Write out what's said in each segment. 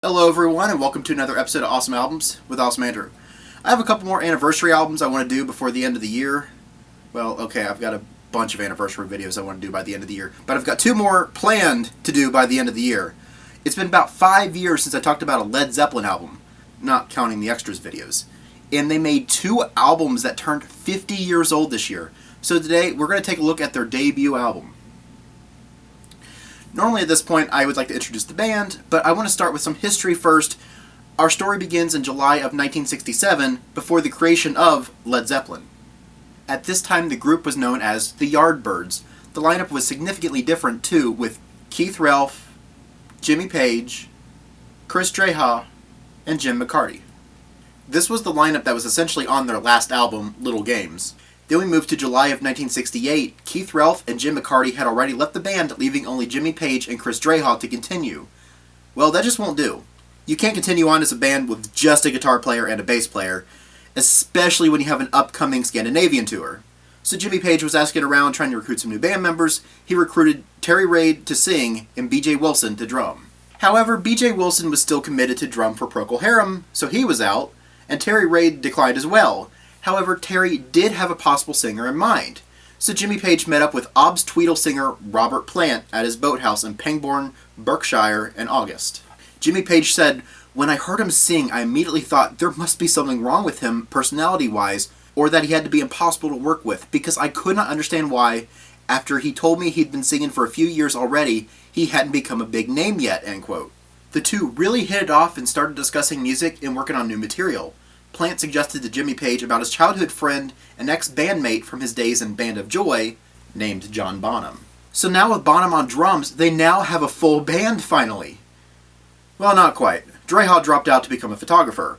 Hello everyone and welcome to another episode of Awesome Albums with Awesome Andrew. I have a couple more anniversary albums I want to do before the end of the year. Well, okay, I've got a bunch of anniversary videos I want to do by the end of the year, but I've got two more planned to do by the end of the year. It's been about 5 years since I talked about a Led Zeppelin album, not counting the extras videos. And they made two albums that turned 50 years old this year. So today we're going to take a look at their debut album. Normally at this point I would like to introduce the band, but I want to start with some history first. Our story begins in July of 1967, before the creation of Led Zeppelin. At this time the group was known as the Yardbirds. The lineup was significantly different too, with Keith Relf, Jimmy Page, Chris Dreja, and Jim McCarty. This was the lineup that was essentially on their last album, Little Games. Then we moved to July of 1968. Keith Relf and Jim McCarty had already left the band, leaving only Jimmy Page and Chris Dreja to continue. Well, that just won't do. You can't continue on as a band with just a guitar player and a bass player, especially when you have an upcoming Scandinavian tour. So Jimmy Page was asking around trying to recruit some new band members. He recruited Terry Reid to sing and B.J. Wilson to drum. However, B.J. Wilson was still committed to drum for Procol Harum, so he was out, and Terry Reid declined as well. However, Terry did have a possible singer in mind, so Jimmy Page met up with Ob's Tweedle singer Robert Plant at his boathouse in Pangbourne, Berkshire in August. Jimmy Page said, "When I heard him sing, I immediately thought there must be something wrong with him personality-wise, or that he had to be impossible to work with, because I could not understand why, after he told me he'd been singing for a few years already, he hadn't become a big name yet," end quote. The two really hit it off and started discussing music and working on new material. Plant suggested to Jimmy Page about his childhood friend and ex-bandmate from his days in Band of Joy, named John Bonham. So now with Bonham on drums, they now have a full band finally. Well, not quite. Dreja dropped out to become a photographer.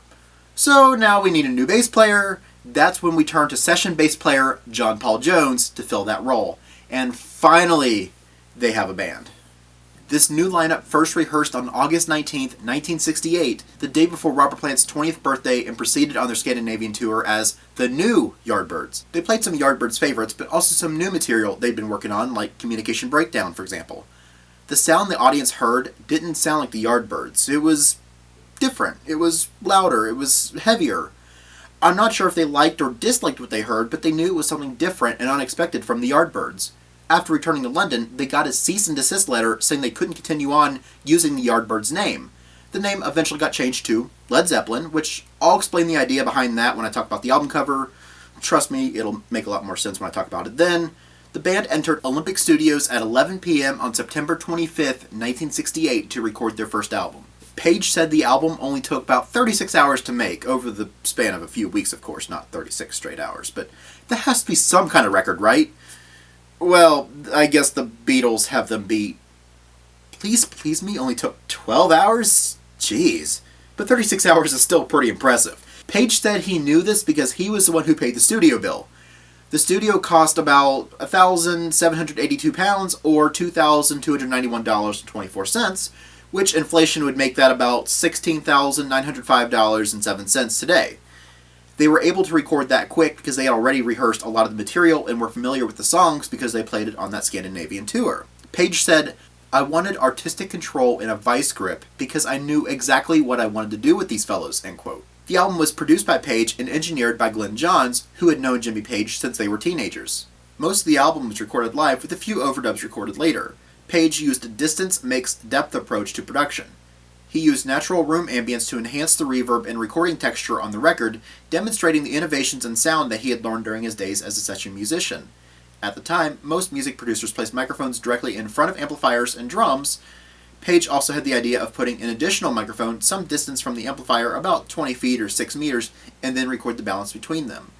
So now we need a new bass player. That's when we turn to session bass player John Paul Jones to fill that role. And finally, they have a band. This new lineup first rehearsed on August 19th, 1968, the day before Robert Plant's 20th birthday, and proceeded on their Scandinavian tour as the new Yardbirds. They played some Yardbirds favorites, but also some new material they'd been working on, like Communication Breakdown, for example. The sound the audience heard didn't sound like the Yardbirds. It was different. It was louder. It was heavier. I'm not sure if they liked or disliked what they heard, but they knew it was something different and unexpected from the Yardbirds. After returning to London, they got a cease and desist letter saying they couldn't continue on using the Yardbirds name. The name eventually got changed to Led Zeppelin, which I'll explain the idea behind that when I talk about the album cover. Trust me, it'll make a lot more sense when I talk about it then. The band entered Olympic Studios at 11 p.m. on September 25th, 1968 to record their first album. Page said the album only took about 36 hours to make, over the span of a few weeks, of course, not 36 straight hours, but that has to be some kind of record, right? Well, I guess the Beatles have them beat. Please Please Me only took 12 hours? Jeez. But 36 hours is still pretty impressive. Page said he knew this because he was the one who paid the studio bill. The studio cost about £1,782 or $2,291.24, which inflation would make that about $16,905.07 today. They were able to record that quick because they had already rehearsed a lot of the material and were familiar with the songs because they played it on that Scandinavian tour. Page said, "I wanted artistic control and a vice grip because I knew exactly what I wanted to do with these fellows," end quote. The album was produced by Page and engineered by Glenn Johns, who had known Jimmy Page since they were teenagers. Most of the album was recorded live, with a few overdubs recorded later. Page used a distance mixed depth approach to production. He used natural room ambience to enhance the reverb and recording texture on the record, demonstrating the innovations in sound that he had learned during his days as a session musician. At the time, most music producers placed microphones directly in front of amplifiers and drums. Page also had the idea of putting an additional microphone some distance from the amplifier, about 20 feet or 6 meters, and then record the balance between them.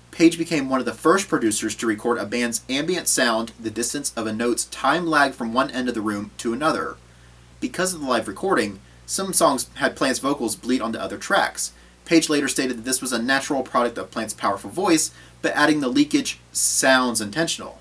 Page became one of the first producers to record a band's ambient sound the distance of a note's time lag from one end of the room to another. Because of the live recording, some songs had Plant's vocals bleed onto other tracks. Page later stated that this was a natural product of Plant's powerful voice, but adding the leakage sounds intentional.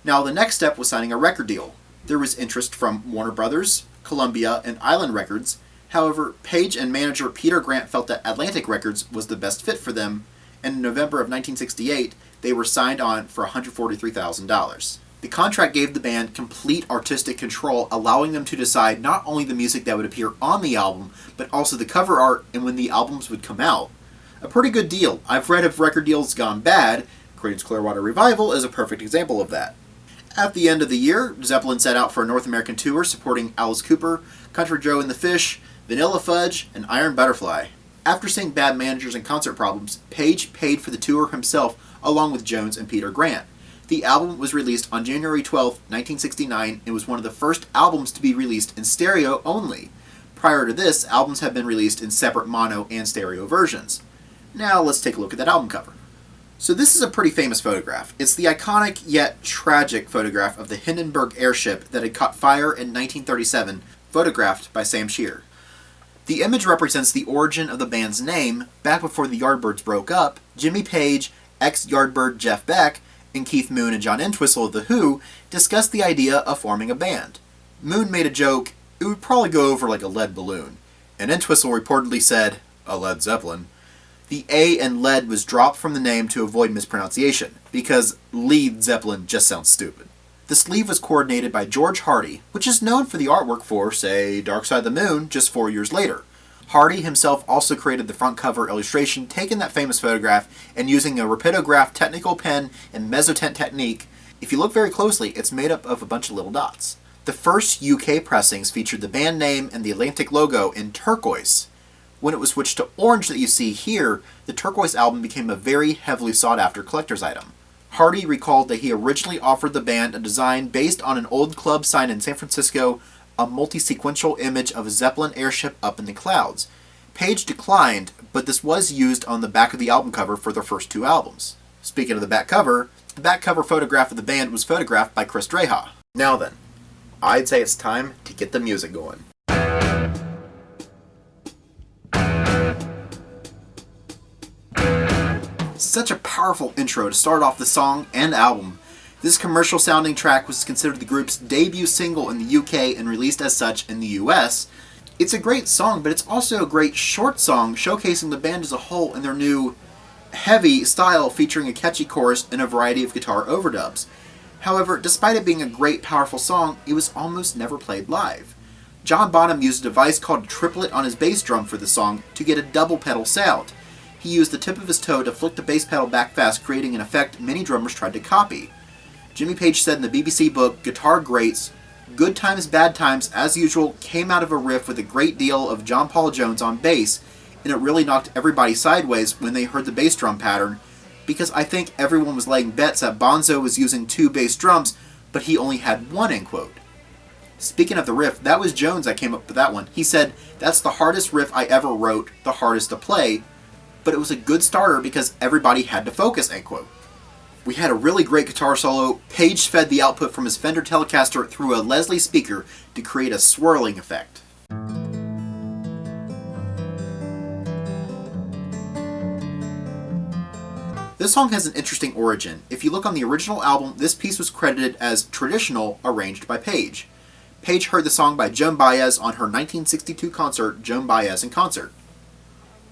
Now the next step was signing a record deal. There was interest from Warner Brothers, Columbia, and Island Records. However, Page and manager Peter Grant felt that Atlantic Records was the best fit for them, and in November of 1968, they were signed on for $143,000. The contract gave the band complete artistic control, allowing them to decide not only the music that would appear on the album, but also the cover art and when the albums would come out. A pretty good deal. I've read of record deals gone bad. Creedence Clearwater Revival is a perfect example of that. At the end of the year, Zeppelin set out for a North American tour supporting Alice Cooper, Country Joe and the Fish, Vanilla Fudge, and Iron Butterfly. After seeing bad managers and concert problems, Page paid for the tour himself along with Jones and Peter Grant. The album was released on January 12, 1969, and was one of the first albums to be released in stereo only. Prior to this, albums have been released in separate mono and stereo versions. Now let's take a look at that album cover. So this is a pretty famous photograph. It's the iconic yet tragic photograph of the Hindenburg airship that had caught fire in 1937, photographed by Sam Shear. The image represents the origin of the band's name. Back before the Yardbirds broke up, Jimmy Page, ex-Yardbird Jeff Beck, and Keith Moon and John Entwistle of The Who discussed the idea of forming a band. Moon made a joke, it would probably go over like a lead balloon, and Entwistle reportedly said, a Led Zeppelin. The A in lead was dropped from the name to avoid mispronunciation, because Led Zeppelin just sounds stupid. The sleeve was coordinated by George Hardy, which is known for the artwork for, say, Dark Side of the Moon just 4 years later. Hardy himself also created the front cover illustration, taking that famous photograph and using a rapidograph technical pen and mezzotint technique. If you look very closely, it's made up of a bunch of little dots. The first UK pressings featured the band name and the Atlantic logo in turquoise. When it was switched to orange that you see here, the turquoise album became a very heavily sought after collector's item. Hardy recalled that he originally offered the band a design based on an old club sign in San Francisco, a multi-sequential image of a Zeppelin airship up in the clouds. Page declined, but this was used on the back of the album cover for their first 2 albums. Speaking of the back cover photograph of the band was photographed by Chris Dreja. Now then, I'd say it's time to get the music going. Such a powerful intro to start off the song and album. This commercial-sounding track was considered the group's debut single in the UK and released as such in the US. It's a great song, but it's also a great short song showcasing the band as a whole in their new, heavy style featuring a catchy chorus and a variety of guitar overdubs. However, despite it being a great, powerful song, it was almost never played live. John Bonham used a device called a triplet on his bass drum for the song to get a double pedal sound. He used the tip of his toe to flick the bass pedal back fast, creating an effect many drummers tried to copy. Jimmy Page said in the BBC book, Guitar Greats, Good Times, Bad Times, as usual, came out of a riff with a great deal of John Paul Jones on bass, and it really knocked everybody sideways when they heard the bass drum pattern, because I think everyone was laying bets that Bonzo was using 2 bass drums, but he only had 1, end quote. Speaking of the riff, that was Jones that came up with that one. He said, that's the hardest riff I ever wrote, the hardest to play, but it was a good starter because everybody had to focus, end quote. We had a really great guitar solo. Page fed the output from his Fender Telecaster through a Leslie speaker to create a swirling effect. This song has an interesting origin. If you look on the original album, this piece was credited as traditional, arranged by Page. Page heard the song by Joan Baez on her 1962 concert, Joan Baez in Concert.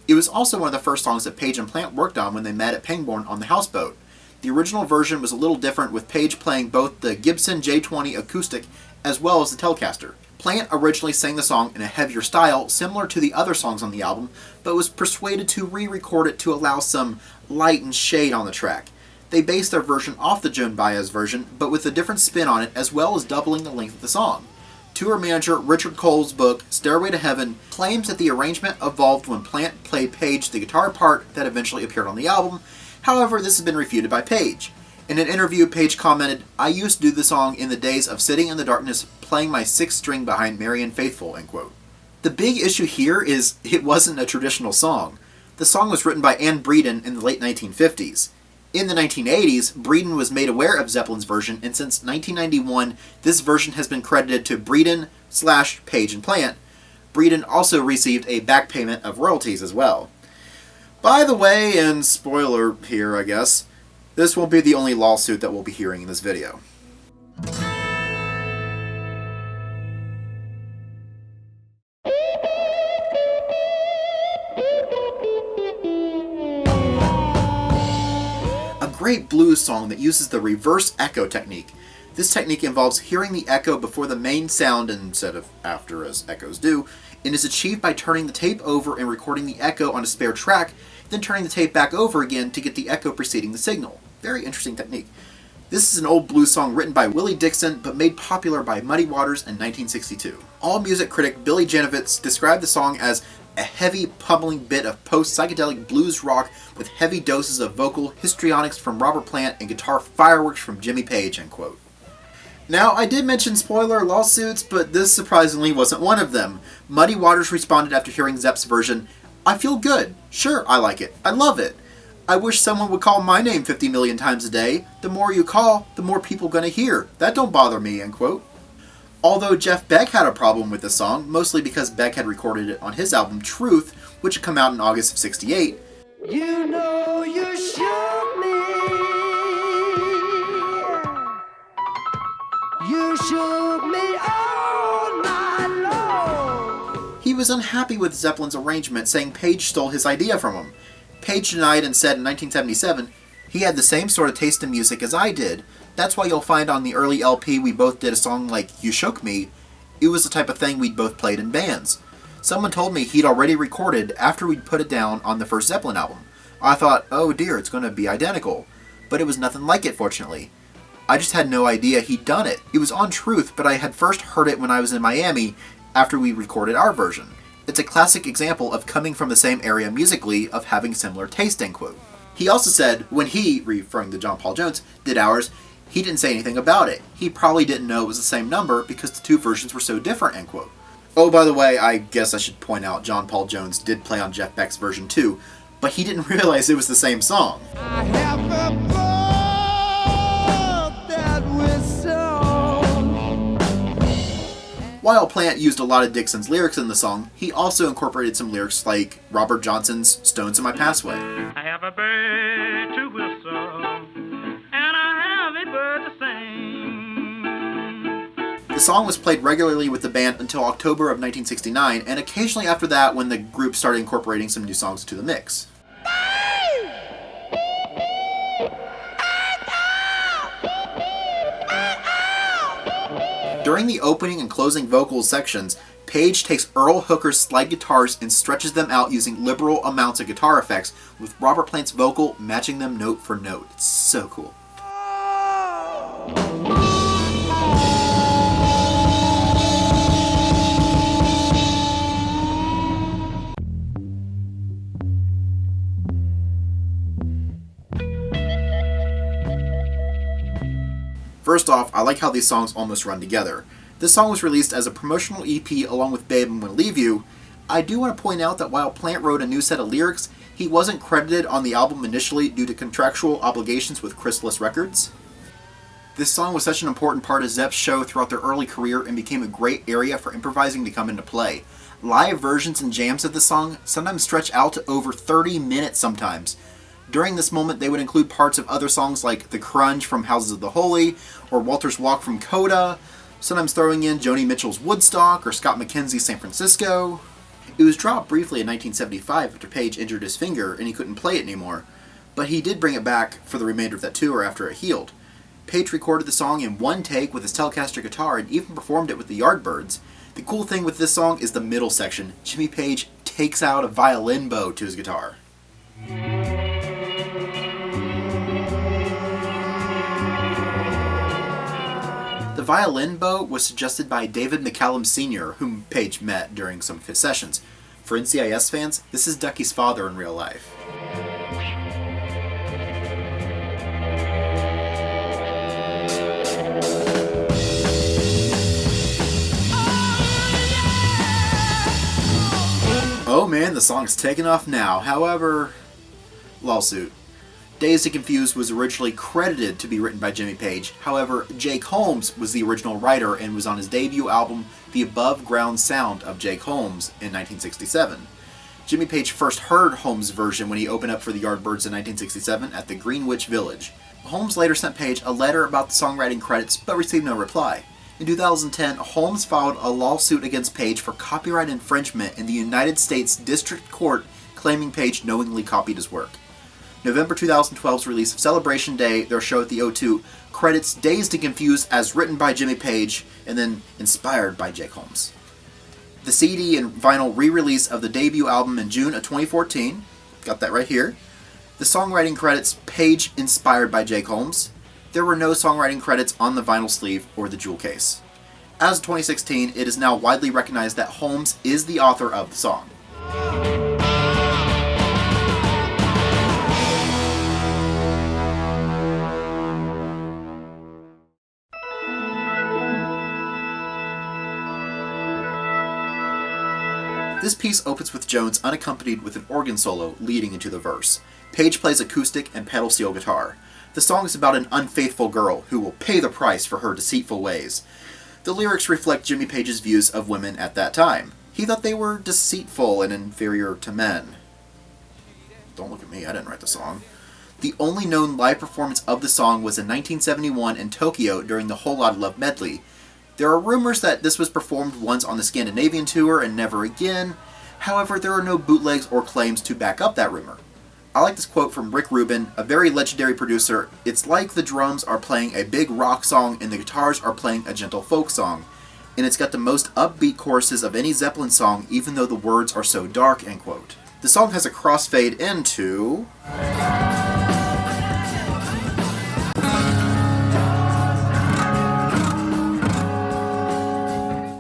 It was also one of the first songs that Page and Plant worked on when they met at Pangbourne on the houseboat. The original version was a little different, with Page playing both the Gibson J20 acoustic as well as the Telecaster. Plant originally sang the song in a heavier style, similar to the other songs on the album, but was persuaded to re-record it to allow some light and shade on the track. They based their version off the Joan Baez version, but with a different spin on it, as well as doubling the length of the song. Tour manager Richard Cole's book, Stairway to Heaven, claims that the arrangement evolved when Plant played Page the guitar part that eventually appeared on the album. However, this has been refuted by Page. In an interview, Page commented, I used to do the song in the days of sitting in the darkness playing my 6th string behind Marian Faithfull, end quote. The big issue here is it wasn't a traditional song. The song was written by Ann Breeden in the late 1950s. In the 1980s, Breeden was made aware of Zeppelin's version, and since 1991, this version has been credited to Breeden/Page and Plant. Breeden also received a back payment of royalties as well. By the way, and spoiler here I guess, this won't be the only lawsuit that we'll be hearing in this video. A great blues song that uses the reverse echo technique. This technique involves hearing the echo before the main sound instead of after, as echoes do, and is achieved by turning the tape over and recording the echo on a spare track, then turning the tape back over again to get the echo preceding the signal. Very interesting technique. This is an old blues song written by Willie Dixon, but made popular by Muddy Waters in 1962. AllMusic critic Billy Janovitz described the song as a heavy, pummeling bit of post-psychedelic blues rock with heavy doses of vocal histrionics from Robert Plant and guitar fireworks from Jimmy Page, end quote. Now, I did mention spoiler lawsuits, but this surprisingly wasn't one of them. Muddy Waters responded after hearing Zepp's version, "I feel good. Sure, I like it. I love it. I wish someone would call my name 50 million times a day. The more you call, the more people gonna hear. That don't bother me," end quote. Although Jeff Beck had a problem with the song, mostly because Beck had recorded it on his album Truth, which had come out in August of '68. You know you shook me. You shook me all night long. He was unhappy with Zeppelin's arrangement, saying Page stole his idea from him. Page denied and said in 1977, "He had the same sort of taste in music as I did. That's why you'll find on the early LP we both did a song like You Shook Me. It was the type of thing we'd both played in bands. Someone told me he'd already recorded after we'd put it down on the first Zeppelin album. I thought, oh dear, it's going to be identical. But it was nothing like it, fortunately. I just had no idea he'd done it. It was on Truth, but I had first heard it when I was in Miami after we recorded our version. It's a classic example of coming from the same area musically, of having similar taste," end quote. He also said, when he, referring to John Paul Jones, did ours, he didn't say anything about it. He probably didn't know it was the same number because the two versions were so different, end quote. Oh, by the way, I guess I should point out John Paul Jones did play on Jeff Beck's version too, but he didn't realize it was the same song. I have a thought that we're so. While Plant used a lot of Dixon's lyrics in the song, he also incorporated some lyrics like Robert Johnson's Stones in My Passway. I have a bird to whistle, and I have a bird to sing. The song was played regularly with the band until October of 1969, and occasionally after that when the group started incorporating some new songs to the mix. During the opening and closing vocals sections, Page takes Earl Hooker's slide guitars and stretches them out using liberal amounts of guitar effects, with Robert Plant's vocal matching them note for note. It's so cool. First off, I like how these songs almost run together. This song was released as a promotional EP along with Babe, I'm Gonna Leave You. I do want to point out that while Plant wrote a new set of lyrics, he wasn't credited on the album initially due to contractual obligations with Chrysalis Records. This song was such an important part of Zepp's show throughout their early career and became a great area for improvising to come into play. Live versions and jams of the song sometimes stretch out to over 30 minutes sometimes. During this moment, they would include parts of other songs like The Crunch from Houses of the Holy, or Walter's Walk from Coda, sometimes throwing in Joni Mitchell's Woodstock or Scott McKenzie's San Francisco. It was dropped briefly in 1975 after Page injured his finger and he couldn't play it anymore, but he did bring it back for the remainder of that tour after it healed. Page recorded the song in one take with his Telecaster guitar and even performed it with the Yardbirds. The cool thing with this song is the middle section. Jimmy Page takes out a violin bow to his guitar. The violin bow was suggested by David McCallum Sr., whom Page met during some of his sessions. For NCIS fans, this is Ducky's father in real life. Oh man, the song's taking off now. However, lawsuit. Dazed and Confused was originally credited to be written by Jimmy Page. However, Jake Holmes was the original writer and was on his debut album, The Above Ground Sound of Jake Holmes, in 1967. Jimmy Page first heard Holmes' version when he opened up for the Yardbirds in 1967 at the Greenwich Village. Holmes later sent Page a letter about the songwriting credits, but received no reply. In 2010, Holmes filed a lawsuit against Page for copyright infringement in the United States District Court, claiming Page knowingly copied his work. November 2012's release of Celebration Day, their show at the O2, credits Dazed and Confused as written by Jimmy Page and then inspired by Jake Holmes. The CD and vinyl re-release of the debut album in June of 2014, got that right here. The songwriting credits Page inspired by Jake Holmes. There were no songwriting credits on the vinyl sleeve or the jewel case. As of 2016, it is now widely recognized that Holmes is the author of the song. This piece opens with Jones unaccompanied with an organ solo leading into the verse. Page plays acoustic and pedal steel guitar. The song is about an unfaithful girl who will pay the price for her deceitful ways. The lyrics reflect Jimmy Page's views of women at that time. He thought they were deceitful and inferior to men. Don't look at me, I didn't write the song. The only known live performance of the song was in 1971 in Tokyo during the Whole Lotta Love medley. There are rumors that this was performed once on the Scandinavian tour and never again. However, there are no bootlegs or claims to back up that rumor. I like this quote from Rick Rubin, a very legendary producer. "It's like the drums are playing a big rock song and the guitars are playing a gentle folk song. And it's got the most upbeat choruses of any Zeppelin song, even though the words are so dark," end quote. The song has a crossfade into...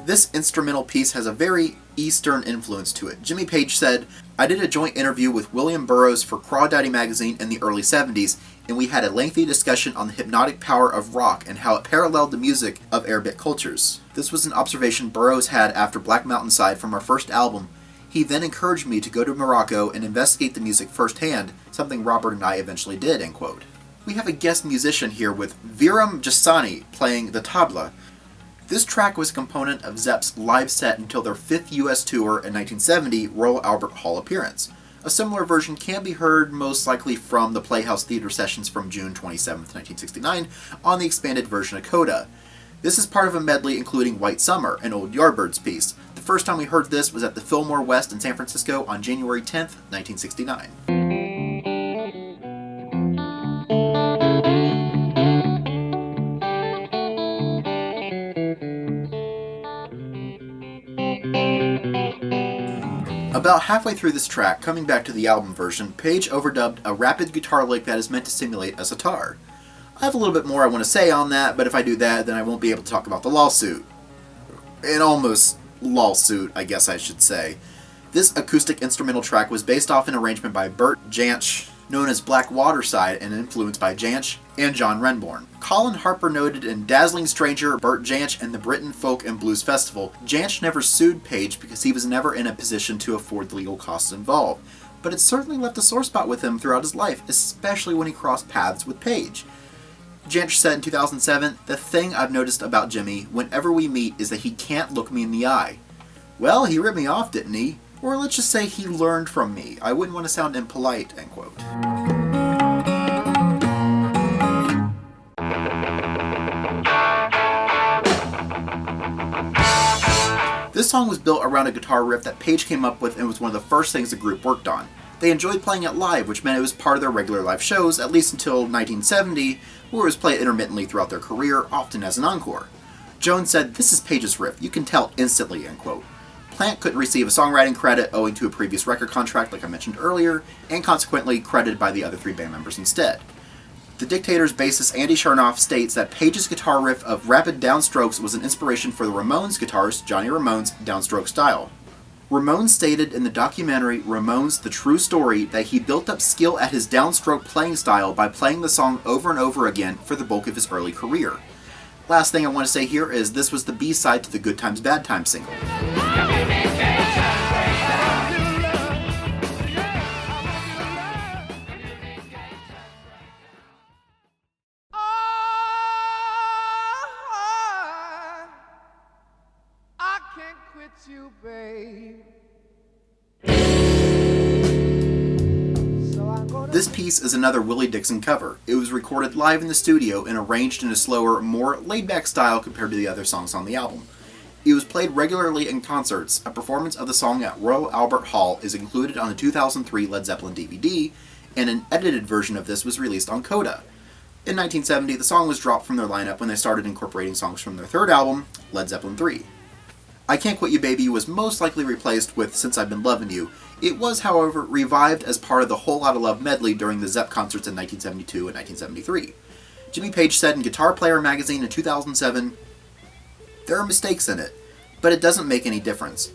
This instrumental piece has a very Eastern influence to it. Jimmy Page said, "I did a joint interview with William Burroughs for Crawdaddy magazine in the early 70s, and we had a lengthy discussion on the hypnotic power of rock and how it paralleled the music of Arabic cultures. This was an observation Burroughs had after Black Mountainside from our first album. He then encouraged me to go to Morocco and investigate the music firsthand, something Robert and I eventually did," end quote. We have a guest musician here with Viram Jassani playing the tabla. This track was a component of Zepp's live set until their 5th US tour in 1970 Royal Albert Hall appearance. A similar version can be heard most likely from the Playhouse Theater sessions from June 27, 1969 on the expanded version of Coda. This is part of a medley including White Summer, an old Yardbirds piece. The first time we heard this was at the Fillmore West in San Francisco on January 10, 1969. About halfway through this track, coming back to the album version, Page overdubbed a rapid guitar lick that is meant to simulate a sitar. I have a little bit more I want to say on that, but if I do that, then I won't be able to talk about the lawsuit. An almost lawsuit, I guess I should say. This acoustic instrumental track was based off an arrangement by Bert Jansch, known as Black Waterside and influenced by Jansch and John Renbourn. Colin Harper noted in Dazzling Stranger, Bert Jansch and the Britain Folk and Blues Festival, Jansch never sued Page because he was never in a position to afford the legal costs involved, but it certainly left a sore spot with him throughout his life, especially when he crossed paths with Page. Jansch said in 2007, "The thing I've noticed about Jimmy, whenever we meet, is that he can't look me in the eye." Well, he ripped me off, didn't he? Or let's just say he learned from me. I wouldn't want to sound impolite, end quote. This song was built around a guitar riff that Page came up with and was one of the first things the group worked on. They enjoyed playing it live, which meant it was part of their regular live shows, at least until 1970, where it was played intermittently throughout their career, often as an encore. Jones said, "This is Page's riff, you can tell instantly," end quote. Plant couldn't receive a songwriting credit owing to a previous record contract like I mentioned earlier, and consequently credited by the other 3 band members instead. The Dictators' bassist Andy Sharnoff states that Page's guitar riff of rapid downstrokes was an inspiration for the Ramones guitarist Johnny Ramone's downstroke style. Ramone stated in the documentary Ramones The True Story that he built up skill at his downstroke playing style by playing the song over and over again for the bulk of his early career. Last thing I want to say here is this was the B-side to the Good Times Bad Times single. I can't quit you, babe. This piece is another Willie Dixon cover. It was recorded live in the studio and arranged in a slower, more laid-back style compared to the other songs on the album. It was played regularly in concerts. A performance of the song at Royal Albert Hall is included on the 2003 Led Zeppelin DVD, and an edited version of this was released on Coda. In 1970, the song was dropped from their lineup when they started incorporating songs from their third album, Led Zeppelin III. I Can't Quit You Baby was most likely replaced with Since I've Been Lovin' You. It was, however, revived as part of the Whole Lotta Love medley during the Zepp concerts in 1972 and 1973. Jimmy Page said in Guitar Player magazine in 2007, "There are mistakes in it, but it doesn't make any difference.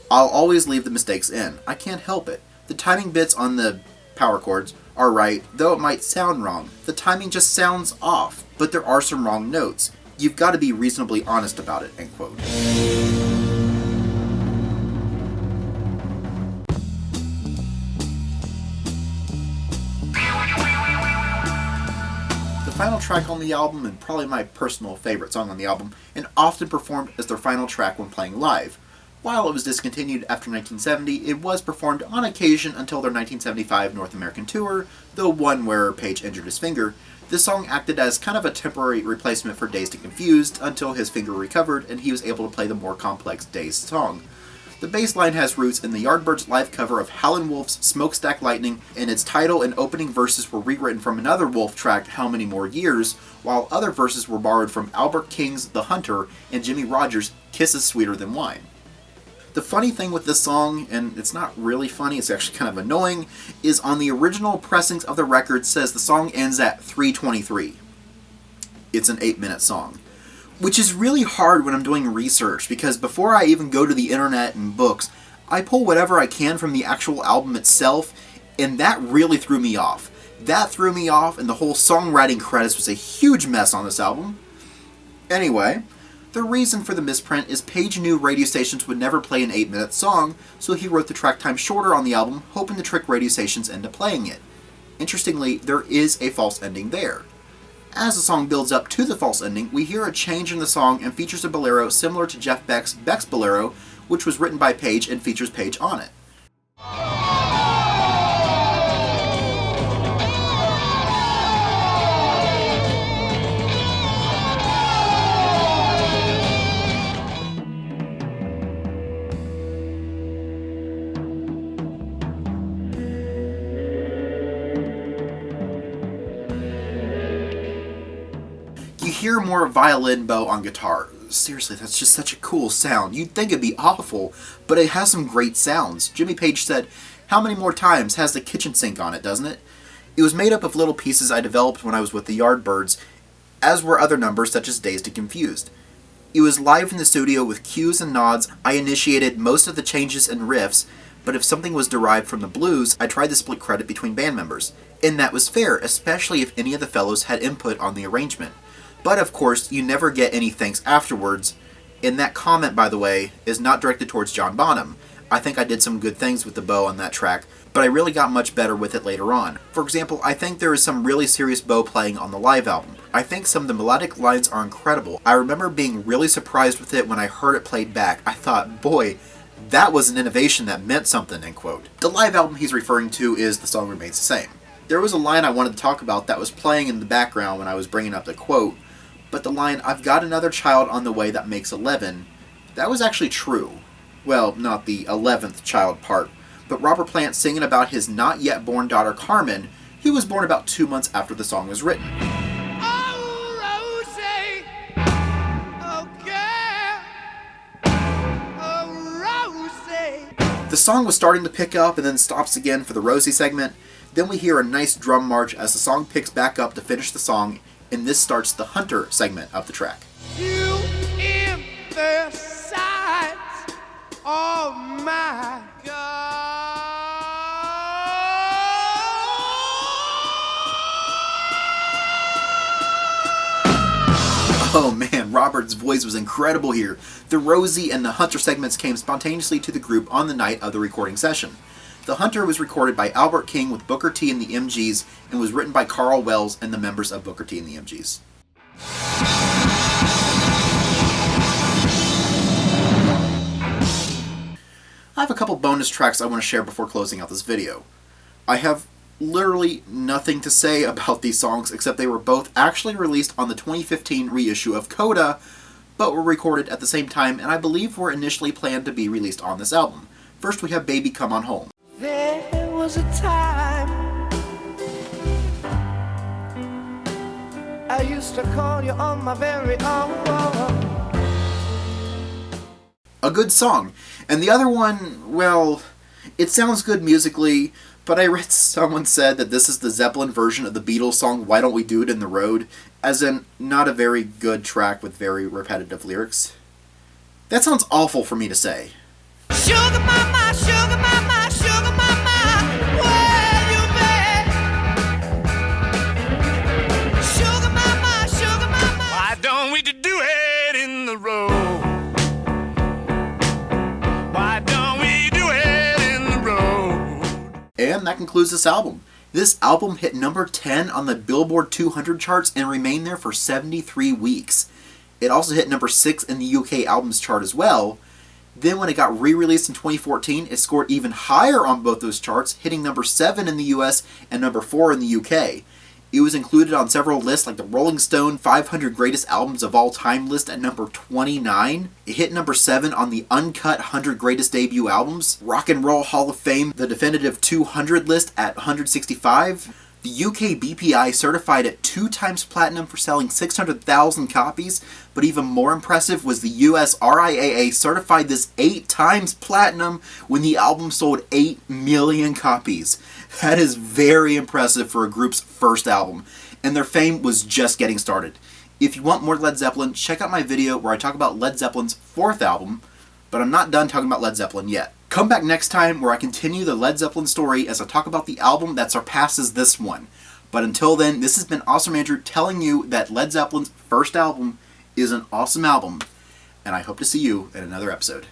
I'll always leave the mistakes in. I can't help it. The timing bits on the power chords are right, though it might sound wrong. The timing just sounds off, but there are some wrong notes. You've got to be reasonably honest about it," end quote. The final track on the album, and probably my personal favorite song on the album, and often performed as their final track when playing live. While it was discontinued after 1970, it was performed on occasion until their 1975 North American tour, the one where Page injured his finger. This song acted as kind of a temporary replacement for Dazed and Confused until his finger recovered and he was able to play the more complex Dazed song. The bass line has roots in the Yardbirds live cover of Howlin' Wolf's Smokestack Lightning, and its title and opening verses were rewritten from another Wolf track, How Many More Years, while other verses were borrowed from Albert King's The Hunter and Jimmy Rogers' Kisses Sweeter Than Wine. The funny thing with this song, and it's not really funny, it's actually kind of annoying, is on the original pressings of the record says the song ends at 3:23. It's an 8-minute song. Which is really hard when I'm doing research, because before I even go to the internet and books, I pull whatever I can from the actual album itself, and that really threw me off. That threw me off, and the whole songwriting credits was a huge mess on this album. Anyway, the reason for the misprint is Page knew radio stations would never play an 8-minute song, so he wrote the track time shorter on the album, hoping to trick radio stations into playing it. Interestingly, there is a false ending there. As the song builds up to the false ending, we hear a change in the song and features a bolero similar to Jeff Beck's Beck's Bolero, which was written by Page and features Page on it. You hear more violin bow on guitar. Seriously, that's just such a cool sound. You'd think it'd be awful, but it has some great sounds. Jimmy Page said, "How many more times has the kitchen sink on it, doesn't it?" It was made up of little pieces I developed when I was with the Yardbirds, as were other numbers such as Dazed and Confused. It was live in the studio with cues and nods. I initiated most of the changes and riffs, but if something was derived from the blues, I tried to split credit between band members. And that was fair, especially if any of the fellows had input on the arrangement. But of course, you never get any thanks afterwards, and that comment, by the way, is not directed towards John Bonham. I think I did some good things with the bow on that track, but I really got much better with it later on. For example, I think there is some really serious bow playing on the live album. I think some of the melodic lines are incredible. I remember being really surprised with it when I heard it played back. I thought, boy, that was an innovation that meant something, end quote. The live album he's referring to is The Song Remains the Same. There was a line I wanted to talk about that was playing in the background when I was bringing up the quote, but the line, "I've got another child on the way that makes 11, that was actually true. Well, not the 11th child part, but Robert Plant singing about his not yet born daughter Carmen, who was born about 2 months after the song was written. Oh, Rosie, oh, girl, oh, Rosie. The song was starting to pick up and then stops again for the Rosie segment. Then we hear a nice drum march as the song picks back up to finish the song, and this starts the Hunter segment of the track. You in the sight of my God. Oh man, Robert's voice was incredible here. The Rosie and the Hunter segments came spontaneously to the group on the night of the recording session. The Hunter was recorded by Albert King with Booker T and the MGs and was written by Carl Wells and the members of Booker T and the MGs. I have a couple bonus tracks I want to share before closing out this video. I have literally nothing to say about these songs except they were both actually released on the 2015 reissue of Coda, but were recorded at the same time and I believe were initially planned to be released on this album. First we have Baby Come On Home. There was a time I used to call you on my very own. A good song. And the other one, well, it sounds good musically, but I read someone said that this is the Zeppelin version of the Beatles song Why Don't We Do It in the Road, as in not a very good track with very repetitive lyrics. That sounds awful for me to say. Sugar mama, sugar mama, sugar mama, where you been? Sugar mama, why don't we do it in the road? Why don't we do it in the road? And that concludes this album. This album hit number 10 on the Billboard 200 charts and remained there for 73 weeks. It also hit number 6 in the UK Albums chart as well. Then when it got re-released in 2014, it scored even higher on both those charts, hitting number 7 in the US and number 4 in the UK. It was included on several lists like the Rolling Stone 500 Greatest Albums of All Time list at number 29. It hit number 7 on the Uncut 100 Greatest Debut Albums, Rock and Roll Hall of Fame, the Definitive 200 list at 165. The UK BPI certified it 2 times platinum for selling 600,000 copies, but even more impressive was the US RIAA certified this 8 times platinum when the album sold 8 million copies. That is very impressive for a group's first album, and their fame was just getting started. If you want more Led Zeppelin, check out my video where I talk about Led Zeppelin's 4th album, but I'm not done talking about Led Zeppelin yet. Come back next time where I continue the Led Zeppelin story as I talk about the album that surpasses this one. But until then, this has been Awesome Andrew telling you that Led Zeppelin's first album is an awesome album, and I hope to see you in another episode.